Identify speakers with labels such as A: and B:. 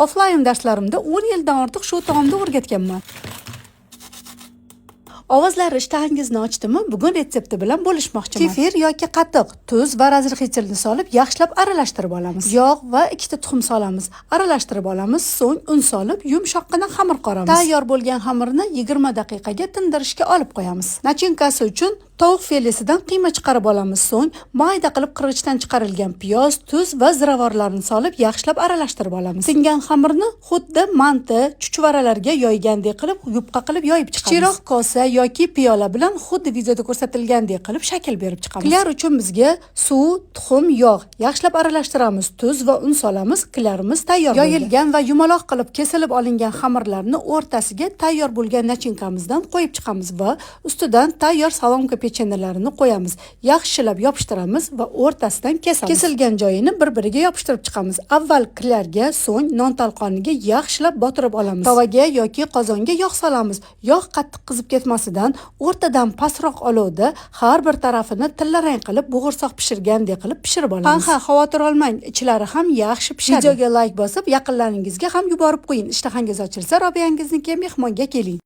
A: Offline darslarimda 10 yildan ortiq shu taomni o'rgatganman. Ovozlar ishtahangizni ochdimi? Bugun retsepti bilan bo'lishmoqchiman. Kefir yoki qatiq, tuz va razrixichelni solib yaxshilab aralashtirib olamiz. Yog' va 2 ta tuxum solamiz. Aralashtirib olamiz, so'ng un solib yumshoqqina xamir qoramiz. Tayyor bo'lgan xamirni 20 daqiqaga tindirishga olib qo'yamiz. Nachinkasi uchun tovuq filesidan qiyma chiqarib olamiz, so'ng mayda qilib qirg'ichdan chiqarilgan piyoz, tuz va ziravorlarni solib yaxshilab aralashtirib olamiz. Singan xamirni xuddi manti, chuchvaralarga yoygandek qilib yupqa qilib yoyib chiqamiz. Kichikroq kosa yoki piyola bilan xuddi videoda ko'rsatilgandek qilib shakl berib chiqamiz. Qiyar uchun bizga suv, tuxum, yog' yaxshilab aralashtiramiz, tuz va un solamiz. Qiyarimiz tayyor bo'ldi. Yoyilgan va yumaloq qilib kesilib olingan xamirlarni o'rtasiga tayyor bo'lgan nachinkamizdan qo'yib chiqamiz va ustidan tayyor salomka pechenalarini qo'yamiz. Yaxshilab yopishtiramiz va o'rtasidan kesamiz. Kesilgan joyini bir-biriga yopishtirib chiqamiz. Avval qiyarga, so'ng non talqoniga yaxshilab botirib olamiz. Tovaga yoki qozonga yog' solamiz. Yog' qattiq qizib ketmasidan o'rtadan pastroq olovda har bir tarafini tillarang qilib bo'g'irsoq pishirgandek qilib pishirib olamiz. Ha, xavotir olmang, ichlari ham yaxshi pishadi. Videoga like bosib, yaqinlaringizga ham yuborib qo'ying. Ishtahangiz ochilsa, Robiyangizniki mehmonga keling.